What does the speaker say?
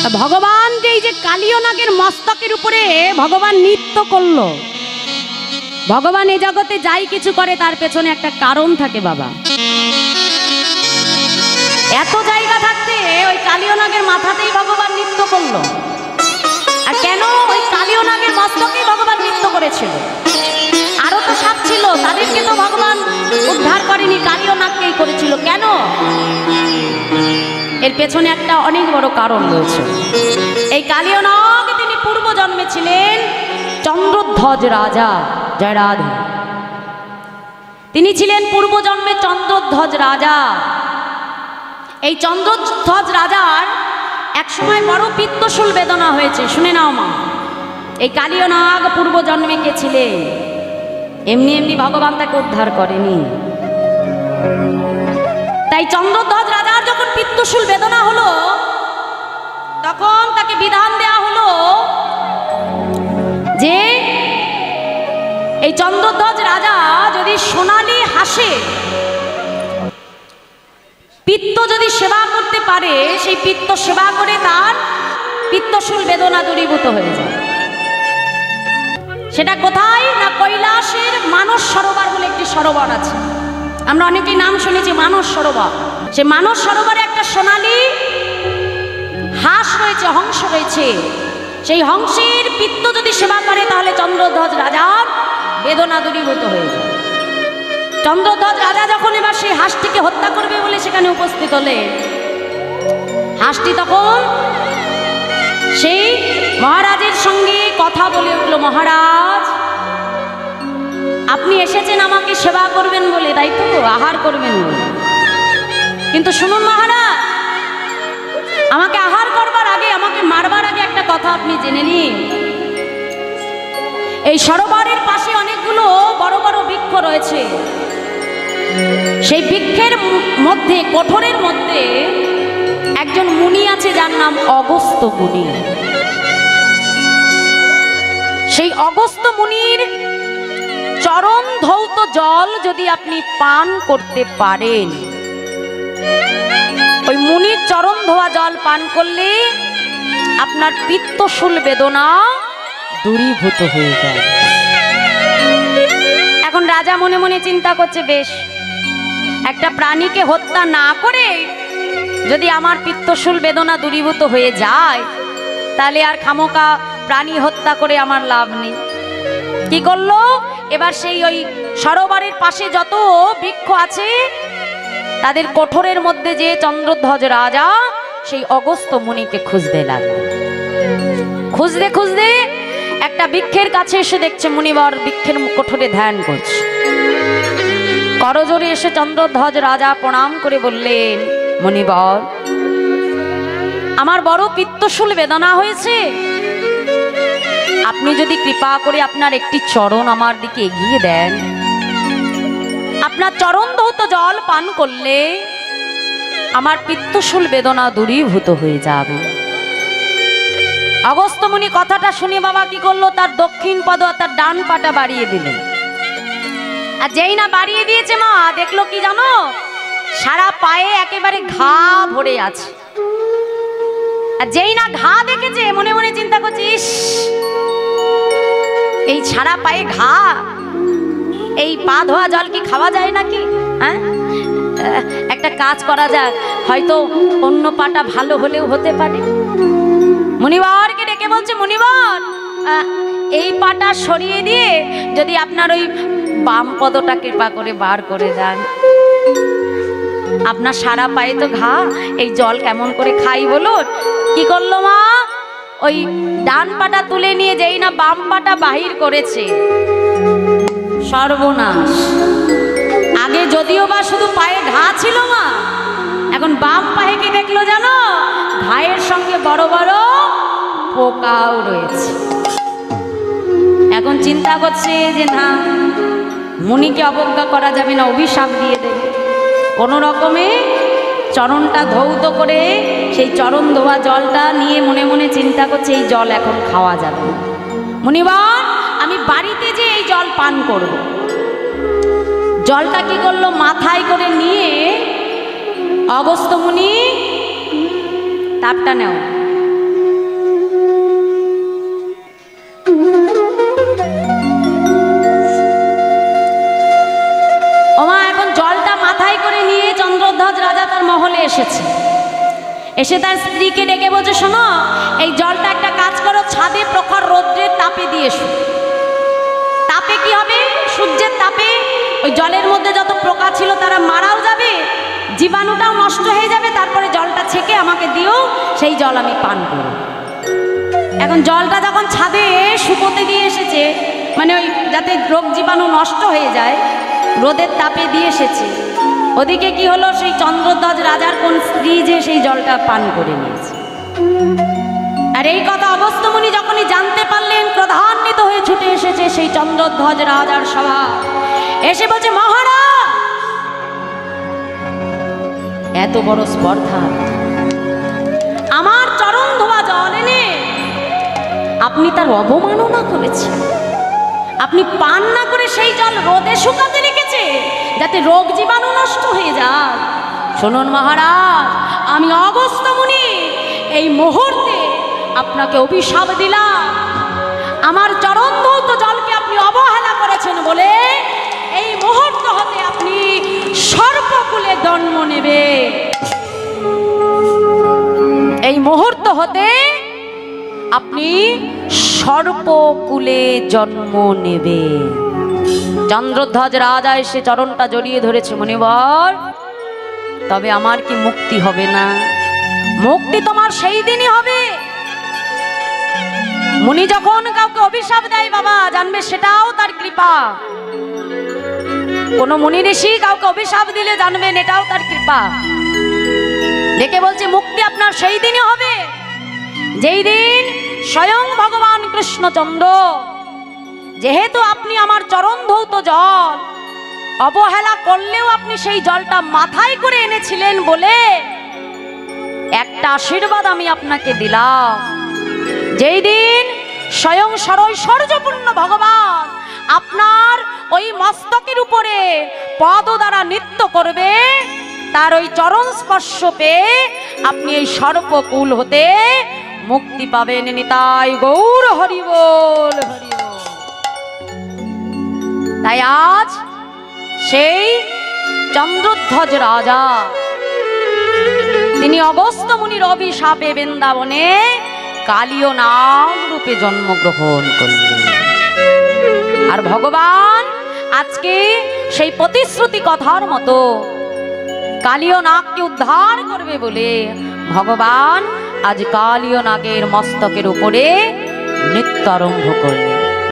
ভগবান যে এই যে কালীয় নাগের মস্তকের উপরে ভগবান নৃত্য করলো, ভগবান এ জগতে যাই কিছু করে তার পেছনে একটা কারণ থাকে বাবা। এত জায়গা থাকতে ওই কালীয় নাগের মাথাতেই ভগবান নৃত্য করলো। আর কেন ওই কালীয় নাগের মস্তকেই ভগবান নৃত্য করেছিল? আরো তো সাপ ছিল, তাদেরকে তো ভগবান উদ্ধার করেনি, কালীয় নাগকেই করেছিল। কেন? এর পেছনে একটা অনেক বড় কারণ রয়েছে। এই কালীয় নাগ তিনি পূর্ব জন্মে ছিলেন চন্দ্রধ্বজ রাজা। জয় রাধে। তিনি ছিলেন পূর্ব জন্মে চন্দ্রধ্বজ রাজা। এই চন্দ্রধ্বজ রাজার এক সময় বড় পিত্তশূল বেদনা হয়েছে। শুনে নাও মা, এই কালীয় নাগ পূর্ব জন্মে কে ছিলেন? এমনি এমনি ভগবান তাকে উদ্ধার করেনি। তাই চন্দ্রধ্বজ রাজার যখন পিত্তশূল বেদনা হলো, তখন তাকে বিধান দেয়া হলো যে এই চন্দ্রধ্বজ রাজা যদি সোনালি হাসে পিত্ত যদি সেবা করতে পারে, সেই পিত্ত সেবা করে তার পিত্তশূল বেদনা দূরীভূত হয়ে যায়। সেটা কোথায়? না কৈলাসের মানস সরোবর বলে একটি সরোবর আছে। আমরা অনেকেই নাম শুনেছি মানস সরোবর। সে মানস সরোবরে একটা সোনালী হাঁস রয়েছে, হংস রয়েছে। সেই হংসের পিত্ত যদি সেবা করে তাহলে চন্দ্রধ্বজ রাজার বেদনা দূরীভূত হয়ে যায়। চন্দ্রধ্বজ রাজা যখন এবার সেই হাঁসটিকে হত্যা করবে বলে সেখানে উপস্থিত হলে, হাঁসটি তখন সেই মহারাজের সঙ্গে কথা বলে উঠল, মহারাজ আপনি এসেছেন আমাকে সেবা করবেন বলে, তাই তো, আহার করবেন বলে। কিন্তু শুনুন মহারাজ, আমাকে আহার করবার আগে, আমাকে মারবার আগে একটা কথা আপনি জেনে নিন। এই সরোবরের পাশে অনেকগুলো বড় বড় বৃক্ষ রয়েছে। সেই বৃক্ষের মধ্যে, কঠোরের মধ্যে একজন মুনি আছে যার নাম অগস্ত্য মুনি। সেই অগস্ত্য মুনির চরণ ধৌত জল যদি আপনি পান করতে পারেন, ওই মুনির চরণ ধোয়া জল পান করলে আপনার পিত্তশূল বেদনা দূরীভূত হয়ে যায়। এখন রাজা মনে মনে চিন্তা করছে, বেশ, একটা প্রাণীকে হত্যা না করে যদি আমার পিত্তশূল বেদনা দূরীভূত হয়ে যায়, তাহলে আর খামোকা প্রাণী হত্যা করে আমার লাভ নেই। কি করলো? এবার সেই ওই সরোবরের পাশে যত বৃক্ষ আছে তাদের কঠোরের মধ্যে যে চন্দ্রধ্বজ রাজা সেই অগস্ত্য মুনিকে খুঁজতে লাগলো। খুঁজতে খুঁজতে একটা বৃক্ষের কাছে এসে দেখছে মুনিবর বৃক্ষের কঠোরে ধ্যান করছে। করজোরে এসে চন্দ্রধ্বজ রাজা প্রণাম করে বললেন, মুনিবর আমার বড় পিত্তশূল বেদনা হয়েছে, আপনি যদি কৃপা করে আপনার একটি চরণ আমার দিকে এগিয়ে দেন, আপনার চরণ ধৌত জল পান করলে আমার পিত্তশূল বেদনা দূরীভূত হয়ে যাবে। অগস্ত্য মুনি কথাটা শুনে বাবা কি করলো? তার দক্ষিণ পদ আর তার ডান পাটা বাড়িয়ে দিলেন। আর যেই না বাড়িয়ে দিয়েছে মা, দেখলো কি জানো? সারা পায়ে একেবারে ঘা ভরে আছে। আর যেই না ঘা দেখেছে, মনে মনে চিন্তা করছিস, এই সারা পায়ে ঘা, এই পা ধোয়া জল কি খাওয়া যায় নাকি? হ্যাঁ, একটা কাজ করা যাক, হয়তো অন্য পাটা ভালো হলেও হতে পারে। মুনিবরকে ডেকে বলছে, মুনিবর এই পাটা সরিয়ে দিয়ে যদি আপনার ওই বাম পদটা কৃপা করে বার করে দেন, আপনার সারা পায়ে তো ঘা, এই জল কেমন করে খাই বলুন? কি করলো মা? ওই ডান পাটা তুলে নিয়ে যেই না বাম পাটা বাহির করেছে, সর্বনাশ। আগে যদিও বা শুধু পায়ে ঘা ছিল মা, এখন বাম পায়ে কি দেখলো জানো? ঘায়ের সঙ্গে বড় বড় পোকাও রয়েছে। এখন চিন্তা করছে যে না, মুনিকে অবজ্ঞা করা যাবে না, অভিশাপ দিয়ে দেবে। কোনো রকমে চরণটা ধৌত করে সেই চরণ ধোয়া জলটা নিয়ে মনে মনে চিন্তা করছে, এই জল এখন খাওয়া যাবে না। মুনিবার আমি বাড়িতে যে এই জল পান করব। জলটা কি করলো? মাথায় করে নিয়ে অগস্ত্য মুনি, তাপটা নেও, এসে তার স্ত্রীকে ডেকে বলছে, শোনো, এই জলটা একটা কাজ করো, ছাদে প্রখর রৌদ্রের তাপে দিয়ে এসো। তাপে কি হবে? সূর্যের তাপে ওই জলের মধ্যে যত পোকা ছিল তারা মারাও যাবে, জীবাণুটাও নষ্ট হয়ে যাবে, তারপরে জলটা ছেঁকে আমাকে দিও, সেই জল আমি পান করব। এখন জলটা যখন ছাদে শুকোতে দিয়ে এসেছে, মানে ওই যাতে রোগ জীবাণু নষ্ট হয়ে যায়, রোদের তাপে দিয়ে এসেছে, ওদিকে কি হলো, সেই চন্দ্রধ্বজ রাজার কোন স্ত্রী যে সেই জলটা পান করে নিয়েছে। আর এই কথা অগস্ত্যমুনি যখনই জানতে পারলেন, ক্রোধান্বিত হয়ে ছুটে এসেছে সেই চন্দ্রধ্বজ রাজার সভা, এসে বলছে, মহারাজ, এত বড় স্পর্ধা, আমার চরণ ধোয়া জল এনে আপনি তার অবমাননা করেছেন। আপনি পান না করে সেই জল রোদে শুকাতে রেখেছে যাতে রোগ জীবাণু নষ্ট হয়ে যায়। শুনুন মহারাজ, আমি অগস্ত্যমুনি এই মুহূর্তে আপনাকে অভিশাপ দিলাম। আমার চরণ ধৌত জলকে আপনি অবহেলা করেছেন বলে এই মুহূর্ত হতে আপনি সর্পকুলে জন্ম নেবে। এই মুহূর্ত হতে আপনি সর্পকুলে জন্ম নেবে। চন্দ্রধ্বজ রাজা এসে চরণটা জড়িয়ে ধরেছে, মুনিবর, তবে আমার কি মুক্তি হবে না? মুক্তি তোমার সেই দিনই হবে। মুনি যখন কাউকে অভিশাপ দেয় বাবা, জানবে সেটাও তার কৃপা। কোন মুনি ঋষি কাউকে অভিশাপ দিলে জানবেন এটাও তার কৃপা। দেখে বলছে, মুক্তি আপনার সেই দিনই হবে যেই দিন স্বয়ং ভগবান কৃষ্ণচন্দ্র, যেহেতু আপনি আমার চরণ ধৌত জল অবহেলা করলেও আপনি সেই জলটা মাথায় করে এনেছিলেন বলে একটা আশীর্বাদ আমি আপনাকে দিলাম। যেই দিন স্বয়ং সরৈশ্বর্যপূর্ণ ভগবান আপনার ওই মস্তকের উপরে পদ দ্বারা নৃত্য করবে, তার ওই চরণ স্পর্শ পেয়ে আপনি এই সর্পকুল হতে মুক্তি পাবেন। নিতাই গৌর হরি বল, হরি বল। তাই আজ সেই চন্দ্রধ্বজ রাজা তিনি অগস্ত্যমুনির অভিশাপে বৃন্দাবনে কালীয় নাম রূপে জন্মগ্রহণ করলেন। আর ভগবান আজকে সেই প্রতিশ্রুতি কথার মতো কালীয় নাগকে উদ্ধার করবে বলে ভগবান আজ কালীয় নাগের মস্তকের উপরে নৃত্য আরম্ভ করলেন।